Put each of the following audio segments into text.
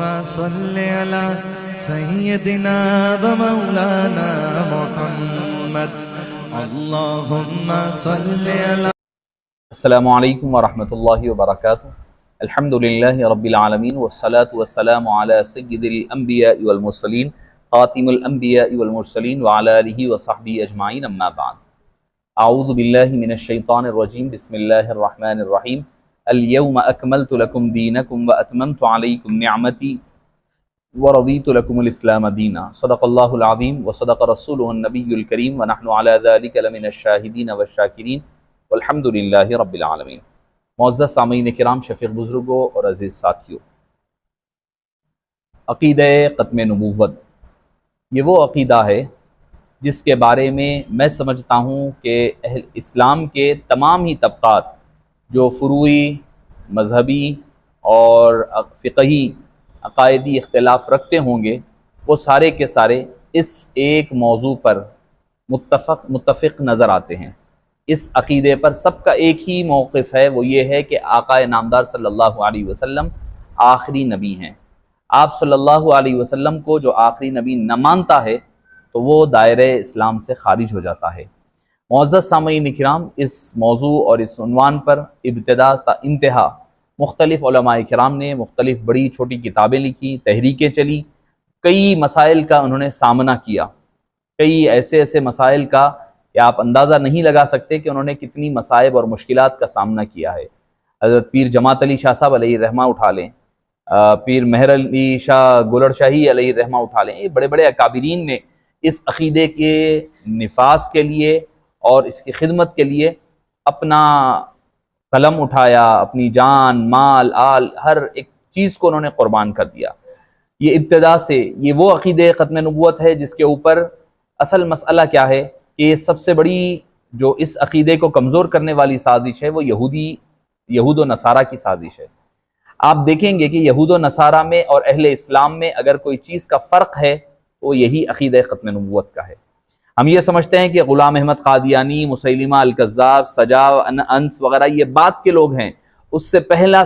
صل على سيدنا ومولانا محمد اللهم صل على السلام علیکم ورحمۃ اللہ وبرکاتہ۔ الحمد للہ رب العالمین والصلاة والسلام علی سید الانبیاء والمرسلین خاتم الانبیاء والمرسلین وعلی آلہ وصحبہ اجمعین، اما بعد۔ اعوذ باللہ من الشیطان الرجیم، بسم اللہ الرحمن الرحیم۔ اليوم اکملت لکم دینکم واتممت علیکم نعمتی ورضیت لکم الاسلام دینا۔ صدق اللہ العظیم وصدق رسولہ النبی الکریم ونحن علی ذلک لمن الشاہدین والشاکرین والحمد للہ رب العالمین۔ معزز سامعین کرام، شفیق بزرگوں اور عزیز ساتھیوں، عقیدہ ختم نبوت یہ وہ عقیدہ ہے جس کے بارے میں میں سمجھتا ہوں کہ اہل اسلام کے تمام ہی طبقات جو فروعی، مذہبی اور فقہی عقائدی اختلاف رکھتے ہوں گے، وہ سارے کے سارے اس ایک موضوع پر متفق نظر آتے ہیں۔ اس عقیدے پر سب کا ایک ہی موقف ہے، وہ یہ ہے کہ آقا نامدار صلی اللہ علیہ وسلم آخری نبی ہیں۔ آپ صلی اللہ علیہ وسلم کو جو آخری نبی نہ مانتا ہے تو وہ دائرہ اسلام سے خارج ہو جاتا ہے۔ معزز سامعین کرام، اس موضوع اور اس عنوان پر ابتدا تا انتہا مختلف علماء کرام نے مختلف بڑی چھوٹی کتابیں لکھی، تحریکیں چلی، کئی مسائل کا انہوں نے سامنا کیا، کئی ایسے مسائل کا کہ آپ اندازہ نہیں لگا سکتے کہ انہوں نے کتنی مصائب اور مشکلات کا سامنا کیا ہے۔ حضرت پیر جماعت علی شاہ صاحب علیہ الرحمہ اٹھا لیں، پیر مہر علی شاہ گولڑ شاہی علیہ الرحمہ اٹھا لیں، یہ بڑے بڑے اکابرین نے اس عقیدے کے نفاذ کے لیے اور اس کی خدمت کے لیے اپنا قلم اٹھایا، اپنی جان، مال، آل، ہر ایک چیز کو انہوں نے قربان کر دیا۔ یہ ابتدا سے یہ وہ عقیدہ ختم نبوت ہے جس کے اوپر اصل مسئلہ کیا ہے کہ سب سے بڑی جو اس عقیدے کو کمزور کرنے والی سازش ہے وہ یہود و نصارہ کی سازش ہے۔ آپ دیکھیں گے کہ یہود و نصارہ میں اور اہل اسلام میں اگر کوئی چیز کا فرق ہے تو یہی عقیدہ ختم نبوت کا ہے۔ ہم یہ سمجھتے ہیں کہ غلام احمد قادیانی، مسیلمہ الکذاب، سجاو، انس وغیرہ یہ بعد کے لوگ ہیں، اس سے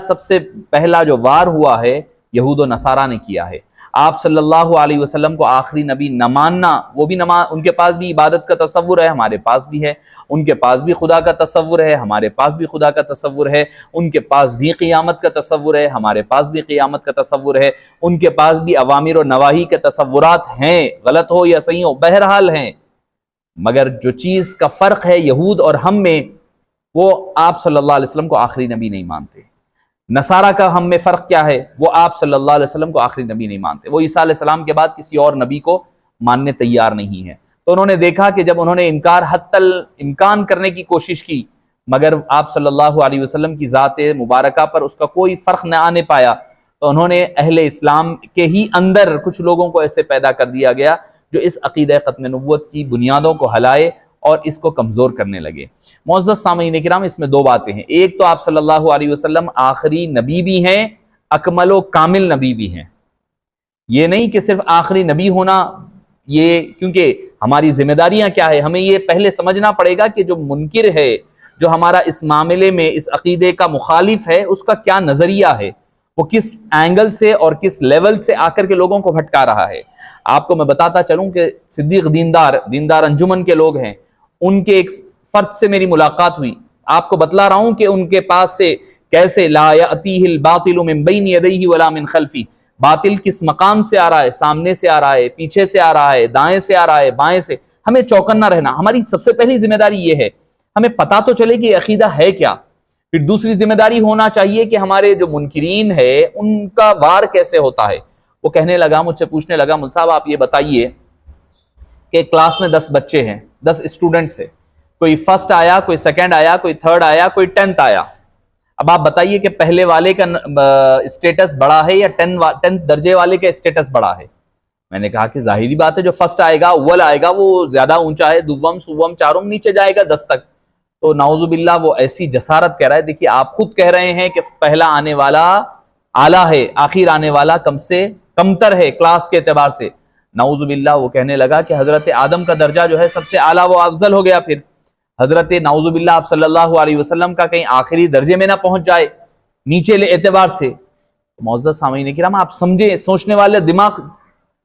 سب سے پہلا جو وار ہوا ہے یہود و نصارہ نے کیا ہے۔ آپ صلی اللہ علیہ وسلم کو آخری نبی نہ ماننا، وہ بھی ان کے پاس بھی عبادت کا تصور ہے، ہمارے پاس بھی ہے، ان کے پاس بھی خدا کا تصور ہے، ہمارے پاس بھی خدا کا تصور ہے، ان کے پاس بھی قیامت کا تصور ہے، ہمارے پاس بھی قیامت کا تصور ہے، ان کے پاس بھی اوامر و نواہی کے تصورات ہیں، غلط ہو یا صحیح ہو بہرحال ہیں، مگر جو چیز کا فرق ہے یہود اور ہم میں، وہ آپ صلی اللہ علیہ وسلم کو آخری نبی نہیں مانتے۔ نصارہ کا ہم میں فرق کیا ہے؟ وہ آپ صلی اللہ علیہ وسلم کو آخری نبی نہیں مانتے، وہ عیسیٰ علیہ السلام کے بعد کسی اور نبی کو ماننے تیار نہیں ہے۔ تو انہوں نے دیکھا کہ جب انہوں نے انکار حتی الامکان کرنے کی کوشش کی مگر آپ صلی اللہ علیہ وسلم کی ذات مبارکہ پر اس کا کوئی فرق نہ آنے پایا، تو انہوں نے اہل اسلام کے ہی اندر کچھ لوگوں کو ایسے پیدا کر دیا گیا جو اس عقیدہ ختم نبوت کی بنیادوں کو ہلائے اور اس کو کمزور کرنے لگے۔ معزز سامعین کرام، اس میں دو باتیں ہیں۔ ایک تو آپ صلی اللہ علیہ وسلم آخری نبی بھی ہیں، اکمل و کامل نبی بھی ہیں۔ یہ نہیں کہ صرف آخری نبی ہونا، یہ کیونکہ ہماری ذمہ داریاں کیا ہے، ہمیں یہ پہلے سمجھنا پڑے گا کہ جو منکر ہے، جو ہمارا اس معاملے میں اس عقیدے کا مخالف ہے، اس کا کیا نظریہ ہے، وہ کس اینگل سے اور کس لیول سے آ کر کے لوگوں کو بھٹکا رہا ہے۔ آپ کو میں بتاتا چلوں کہ صدیق دیندار انجمن کے لوگ ہیں، ان کے ایک فرد سے میری ملاقات ہوئی، آپ کو بتلا رہا ہوں کہ ان کے پاس سے کیسے لا یأتیہ الباطل من بین یدیہ ولا من خلفہ، باطل کس مقام سے آ رہا ہے، سامنے سے آ رہا ہے، پیچھے سے آ رہا ہے، دائیں سے آ رہا ہے، بائیں سے۔ ہمیں چوکنا رہنا، ہماری سب سے پہلی ذمہ داری یہ ہے، ہمیں پتہ تو چلے کہ یہ عقیدہ ہے کیا۔ پھر دوسری ذمہ داری ہونا چاہیے کہ ہمارے جو منکرین ہے ان کا وار کیسے ہوتا ہے۔ وہ کہنے لگا، مجھ سے پوچھنے لگا، مول صاحب آپ یہ بتائیے کہ کلاس میں 10 بچے ہیں، 10 اسٹوڈنٹس ہیں، کوئی فرسٹ آیا، کوئی سیکنڈ آیا، کوئی تھرڈ آیا، کوئی 10th آیا۔ اب آپ بتائیے کہ پہلے والے کا اسٹیٹس بڑا ہے یا 10th درجے والے کا اسٹیٹس بڑا ہے؟ میں نے کہا کہ ظاہری بات ہے جو فرسٹ آئے گا، اول آئے گا، وہ زیادہ اونچا ہے، دوم سوم چارم نیچے جائے گا 10 تک۔ تو نعوذ باللہ وہ ایسی جسارت کہہ رہا ہے، دیکھیے آپ خود کہہ رہے ہیں کہ پہلا آنے والا اعلیٰ ہے، آخر آنے والا کم سے کمتر ہے کلاس کے اعتبار سے۔ نعوذ باللہ وہ کہنے لگا کہ حضرت آدم کا درجہ جو ہے سب سے اعلیٰ وہ افضل ہو گیا، پھر حضرت نعوذ باللہ آپ صلی اللہ علیہ وسلم کا کہیں آخری درجے میں نہ پہنچ جائے نیچے اعتبار سے۔ معزز سامعین کرام آپ سمجھیں، سوچنے والے دماغ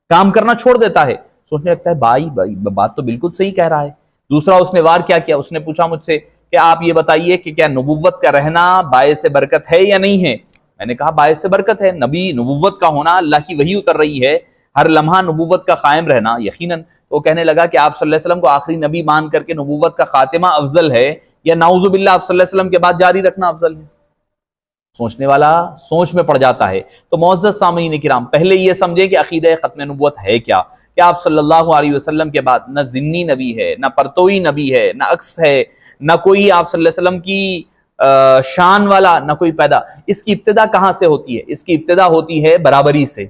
کام کرنا چھوڑ دیتا ہے، سوچنے لگتا ہے بھائی بات تو بالکل صحیح کہہ رہا ہے۔ دوسرا اس نے وار کیا کیا، اس نے پوچھا مجھ سے کہ آپ یہ بتائیے کہ کیا نبوت کا رہنا باعث برکت ہے یا نہیں ہے؟ میں نے کہا باعث برکت ہے، نبی نبوت کا ہونا، اللہ کی وحی اتر رہی ہے، ہر لمحہ نبوت کا قائم رہنا یقیناً۔ وہ کہنے لگا کہ آپ صلی اللہ علیہ وسلم کو آخری نبی مان کر کے نبوت کا خاتمہ افضل ہے یا نعوذ باللہ آپ صلی اللہ علیہ وسلم کے بعد جاری رکھنا افضل ہے؟ سوچنے والا سوچ میں پڑ جاتا ہے۔ تو معزز سامعین کرام، پہلے یہ سمجھیں کہ عقیدہ ختم نبوت ہے کیا، کہ آپ صلی اللہ علیہ وسلم کے بعد نہ ضمنی نبی ہے، نہ پرتوئی نبی ہے، نہ عکس ہے، نہ کوئی آپ صلی اللہ علیہ وسلم کی شان والا، نہ کوئی پیدا۔ اس کی ابتدا کہاں سے ہوتی ہے؟ اس کی ابتدا ہوتی ہے برابری سے۔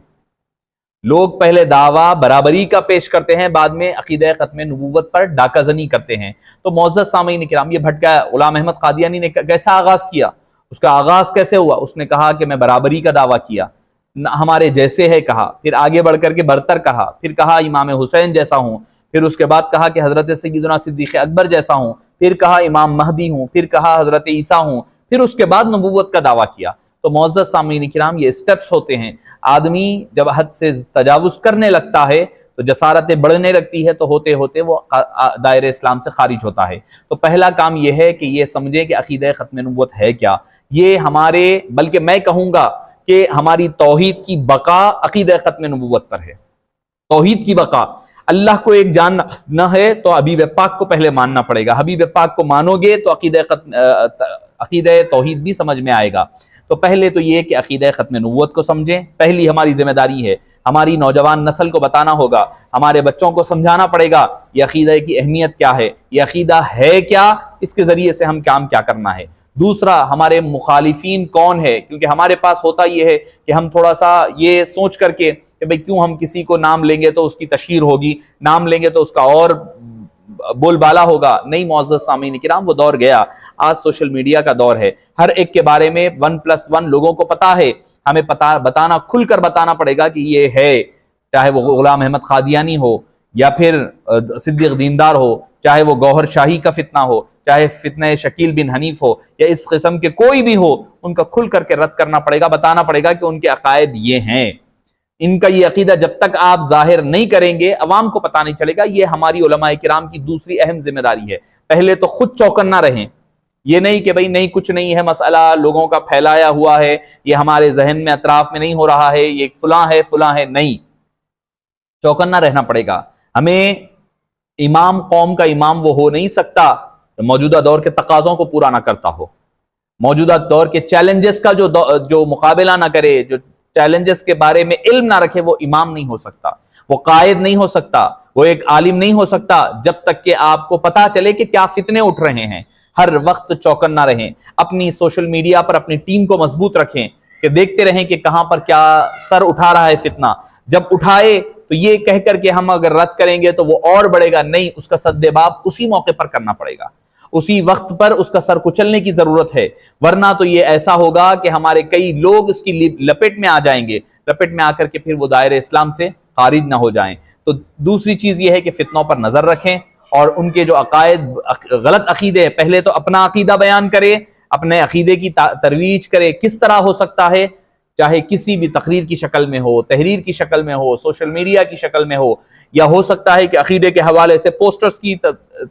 لوگ پہلے دعویٰ برابری کا پیش کرتے ہیں، بعد میں عقیدہ ختم نبوت پر ڈاکہ زنی کرتے ہیں۔ تو معزز سامعین کرام، یہ بھٹکا غلام احمد قادیانی نے کیسا آغاز کیا؟ اس کا آغاز کیسے ہوا؟ اس نے کہا کہ میں برابری کا دعویٰ کیا، ہمارے جیسے ہے کہا، پھر آگے بڑھ کر کے برتر کہا، پھر کہا امام حسین جیسا ہوں، پھر اس کے بعد کہا کہ حضرت سیدنا صدیق اکبر جیسا ہوں، پھر کہا امام مہدی ہوں، پھر کہا حضرت عیسیٰ ہوں، پھر اس کے بعد نبوت کا دعویٰ کیا۔ تو معزز سامعین کرام، یہ سٹیپس ہوتے ہیں۔ آدمی جب حد سے تجاوز کرنے لگتا ہے تو جسارتیں بڑھنے لگتی ہے، تو ہوتے ہوتے وہ دائرہ اسلام سے خارج ہوتا ہے۔ تو پہلا کام یہ ہے کہ یہ سمجھیں کہ عقیدہ ختم نبوت ہے کیا۔ یہ ہمارے، بلکہ میں کہوں گا کہ ہماری توحید کی بقا عقیدہ ختم نبوت پر ہے۔ توحید کی بقا، اللہ کو ایک جاننا ہے تو حبیب پاک کو پہلے ماننا پڑے گا، حبیب پاک کو مانو گے تو عقیدہ توحید بھی سمجھ میں آئے گا۔ تو پہلے تو یہ کہ عقیدہ ختم نبوت کو سمجھیں، پہلی ہماری ذمہ داری ہے۔ ہماری نوجوان نسل کو بتانا ہوگا، ہمارے بچوں کو سمجھانا پڑے گا یہ عقیدہ کی اہمیت کیا ہے، یہ عقیدہ ہے کیا، اس کے ذریعے سے ہم کام کیا کرنا ہے۔ دوسرا، ہمارے مخالفین کون ہے، کیونکہ ہمارے پاس ہوتا یہ ہے کہ ہم تھوڑا سا یہ سوچ کر کے کہ بھئی کیوں ہم کسی کو نام لیں گے تو اس کی تشہیر ہوگی، نام لیں گے تو اس کا اور بول بالا ہوگا۔ نہیں معزز سامعین کرام، وہ دور گیا۔ آج سوشل میڈیا کا دور ہے، ہر ایک کے بارے میں 1+1 لوگوں کو پتا ہے۔ ہمیں بتانا، کھل کر بتانا پڑے گا کہ یہ ہے، چاہے وہ غلام احمد قادیانی ہو یا پھر صدیق دیندار ہو، چاہے وہ گوہر شاہی کا فتنہ ہو، چاہے فتنہ شکیل بن حنیف ہو، یا اس قسم کے کوئی بھی ہو، ان کا کھل کر کے رد کرنا پڑے گا، بتانا پڑے گا کہ ان کے عقائد یہ ہیں۔ ان کا یہ عقیدہ جب تک آپ ظاہر نہیں کریں گے، عوام کو پتہ نہیں چلے گا۔ یہ ہماری علماء کرام کی دوسری اہم ذمہ داری ہے۔ پہلے تو خود چوکنا رہیں، یہ نہیں کہ بھئی نہیں کچھ نہیں ہے، مسئلہ لوگوں کا پھیلایا ہوا ہے، یہ ہمارے ذہن میں اطراف میں نہیں ہو رہا ہے، یہ فلاں ہے، نہیں، چوکنا رہنا پڑے گا۔ ہمیں امام، قوم کا امام وہ ہو نہیں سکتا موجودہ دور کے تقاضوں کو پورا نہ کرتا ہو، موجودہ دور کے چیلنجز کا جو مقابلہ نہ کرے، جو چیلنجز کے بارے میں علم نہ رکھے، وہ امام نہیں ہو سکتا، وہ قائد نہیں ہو سکتا، وہ ایک عالم نہیں ہو سکتا، جب تک کہ آپ کو پتا چلے کہ کیا فتنے اٹھ رہے ہیں۔ ہر وقت چوکن نہ رہیں، اپنی سوشل میڈیا پر اپنی ٹیم کو مضبوط رکھیں کہ دیکھتے رہیں کہ کہاں پر کیا سر اٹھا رہا ہے فتنہ۔ جب اٹھائے تو یہ کہہ کر کہ ہم اگر رد کریں گے تو وہ اور بڑھے گا، نہیں، اس کا سدباب اسی موقع پر کرنا پڑے گا، اسی وقت پر اس کا سر کچلنے کی ضرورت ہے، ورنہ تو یہ ایسا ہوگا کہ ہمارے کئی لوگ اس کی لپیٹ میں آ جائیں گے، لپیٹ میں آ کر کے پھر وہ دائرہ اسلام سے خارج نہ ہو جائیں۔ تو دوسری چیز یہ ہے کہ فتنوں پر نظر رکھیں اور ان کے جو عقائد، غلط عقیدے، پہلے تو اپنا عقیدہ بیان کرے، اپنے عقیدے کی ترویج کرے۔ کس طرح ہو سکتا ہے؟ چاہے کسی بھی تقریر کی شکل میں ہو، تحریر کی شکل میں ہو، سوشل میڈیا کی شکل میں ہو، یا ہو سکتا ہے کہ عقیدے کے حوالے سے پوسٹرز کی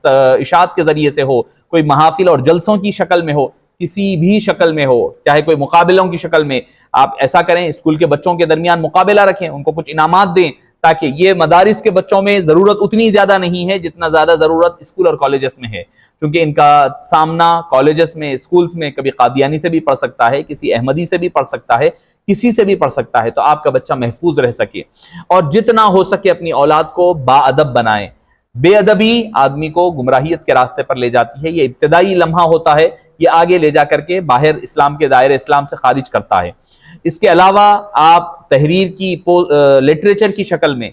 اشاعت کے ذریعے سے ہو، کوئی محافل اور جلسوں کی شکل میں ہو، کسی بھی شکل میں ہو، چاہے کوئی مقابلوں کی شکل میں۔ آپ ایسا کریں، اسکول کے بچوں کے درمیان مقابلہ رکھیں، ان کو کچھ انعامات دیں، تاکہ یہ مدارس کے بچوں میں ضرورت اتنی زیادہ نہیں ہے جتنا زیادہ ضرورت اسکول اور کالجز میں ہے، کیونکہ ان کا سامنا کالجز میں، اسکولز میں کبھی قادیانی سے بھی پڑھ سکتا ہے، کسی احمدی سے بھی پڑھ سکتا ہے، کسی سے بھی پڑھ سکتا ہے، تو آپ کا بچہ محفوظ رہ سکے۔ اور جتنا ہو سکے اپنی اولاد کو با ادب بنائیں۔ بے ادبی آدمی کو گمراہیت کے راستے پر لے جاتی ہے، یہ ابتدائی لمحہ ہوتا ہے، یہ آگے لے جا کر کے باہر اسلام کے دائرے اسلام سے خارج کرتا ہے۔ اس کے علاوہ آپ تحریر کی، لٹریچر کی شکل میں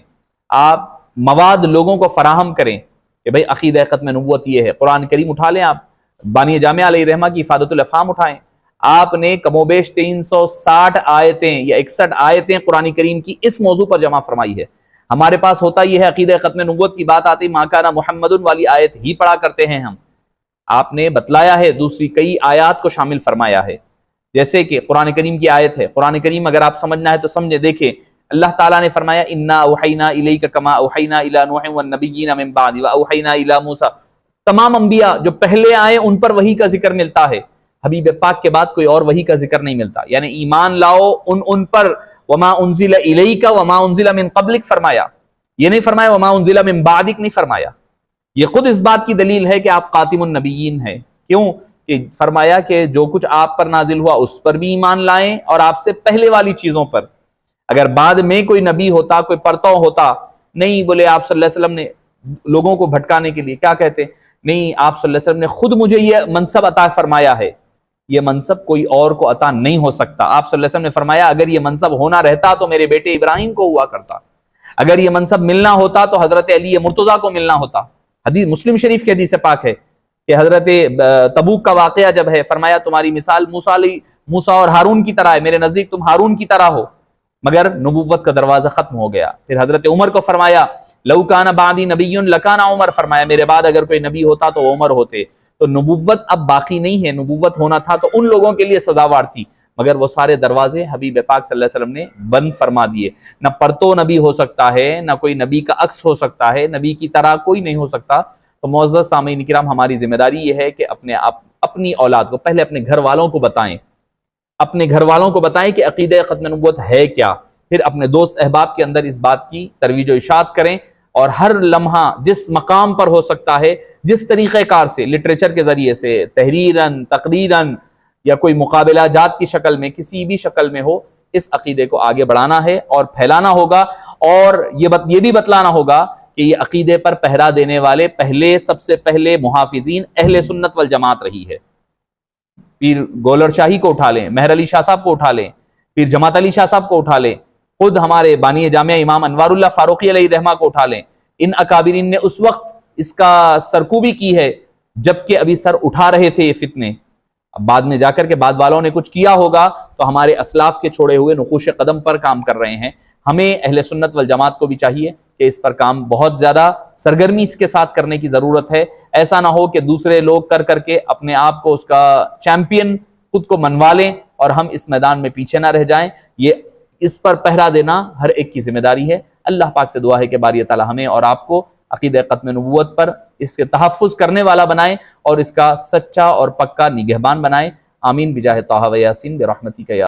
آپ مواد لوگوں کو فراہم کریں کہ بھئی عقیدہ ختم نبوت یہ ہے۔ قرآن کریم اٹھا لیں، آپ بانی جامعہ علیہ رحمہ کی افادۃ الافہام اٹھائیں، آپ نے کم و بیش 360 آیتیں یا 61 آیتیں قرآن کریم کی اس موضوع پر جمع فرمائی ہے۔ ہمارے پاس ہوتا یہ ہے، عقیدہ ختم نبوت کی بات آتی، ما کان محمد والی آیت ہی پڑھا کرتے ہیں ہم۔ آپ نے بتلایا ہے، دوسری کئی آیات کو شامل فرمایا ہے۔ جیسے کہ قرآن کریم کی آیت ہے، قرآن کریم اگر آپ سمجھنا ہے تو سمجھے، دیکھیں اللہ تعالیٰ نے فرمایا انا اوحینا الیک کما اوحینا الی نوح والنبیین من بعد واوحینا الی موسیٰ. تمام انبیاء جو پہلے آئے ان پر وحی کا ذکر ملتا ہے، حبیب پاک کے بعد کوئی اور وحی کا ذکر نہیں ملتا. یعنی ایمان لاؤ ان پر. وما انزل الیک وما انزل من قبلک فرمایا، یہ نہیں فرمایا وما انزل من بعدک نہیں فرمایا. یہ خود اس بات کی دلیل ہے کہ آپ خاتم النبیین ہیں. کیوں؟ کہ فرمایا کہ جو کچھ آپ پر نازل ہوا اس پر بھی ایمان لائیں اور آپ سے پہلے والی چیزوں پر. اگر بعد میں کوئی نبی ہوتا، کوئی پرتو ہوتا، نہیں بولے آپ صلی اللہ علیہ وسلم نے لوگوں کو بھٹکانے کے لیے کیا کہتے، نہیں آپ صلی اللہ علیہ وسلم نے خود مجھے یہ منصب عطا فرمایا ہے، یہ منصب کوئی اور کو عطا نہیں ہو سکتا. آپ صلی اللہ علیہ وسلم نے فرمایا اگر یہ منصب ہونا رہتا تو میرے بیٹے ابراہیم کو ہوا کرتا، اگر یہ منصب ملنا ہوتا تو حضرت علی مرتضیٰ کو ملنا ہوتا. حدیث مسلم شریف کی حدیث پاک ہے کہ حضرت تبوک کا واقعہ جب ہے، فرمایا تمہاری مثال موسیٰ اور ہارون کی طرح ہے، میرے نزدیک تم ہارون کی طرح ہو. مگر نبوت کا دروازہ ختم ہو گیا. پھر حضرت عمر کو فرمایا لو کان بعدی نبی لکان عمر، فرمایا میرے بعد اگر کوئی نبی ہوتا تو عمر ہوتے. تو نبوت اب باقی نہیں ہے، نبوت ہونا تھا تو ان لوگوں کے لیے سزاوار تھی، مگر وہ سارے دروازے حبیب پاک صلی اللہ علیہ وسلم نے بند فرما دیے. نہ پرتو نبی ہو سکتا ہے، نہ کوئی نبی کا عکس ہو سکتا ہے، نبی کی طرح کوئی نہیں ہو سکتا. تو معزز سامعین کرام، ہماری ذمہ داری یہ ہے کہ اپنی اولاد کو پہلے اپنے گھر والوں کو بتائیں، اپنے گھر والوں کو بتائیں کہ عقیدہ ختم نبوت ہے کیا. پھر اپنے دوست احباب کے اندر اس بات کی ترویج و اشاعت کریں، اور ہر لمحہ جس مقام پر ہو سکتا ہے، جس طریقہ کار سے، لٹریچر کے ذریعے سے، تحریراً، تقریراً، یا کوئی مقابلہ جات کی شکل میں، کسی بھی شکل میں ہو، اس عقیدے کو آگے بڑھانا ہے اور پھیلانا ہوگا. اور یہ بھی بتلانا ہوگا کہ یہ عقیدے پر پہرا دینے والے سب سے پہلے محافظین اہل سنت والجماعت رہی ہے. پیر گولر شاہی کو اٹھا لیں، مہر علی شاہ صاحب کو اٹھا لیں، پیر جماعت علی شاہ صاحب کو اٹھا لیں، خود ہمارے بانی جامعہ امام انوار اللہ فاروقی علیہ رحمہ کو اٹھا لیں. ان اکابرین نے اس وقت اس کا سرکوبی کی ہے جبکہ ابھی سر اٹھا رہے تھے یہ فتنے. اب بعد میں جا کر کے بعد والوں نے کچھ کیا ہوگا تو ہمارے اسلاف کے چھوڑے ہوئے نقوش قدم پر کام کر رہے ہیں. ہمیں اہل سنت والجماعت کو بھی چاہیے کہ اس پر کام بہت زیادہ سرگرمی اس کے ساتھ کرنے کی ضرورت ہے. ایسا نہ ہو کہ دوسرے لوگ کر کے اپنے آپ کو اس کا چیمپئن خود کو منوا لیں اور ہم اس میدان میں پیچھے نہ رہ جائیں. یہ اس پر پہرا دینا ہر ایک کی ذمہ داری ہے. اللہ پاک سے دعا ہے کہ باری تعالی ہمیں اور آپ کو عقیدہ ختم نبوت پر اس کے تحفظ کرنے والا بنائے اور اس کا سچا اور پکا نگہبان بنائے. آمین بجاہ طہ و یاسین برحمتک یا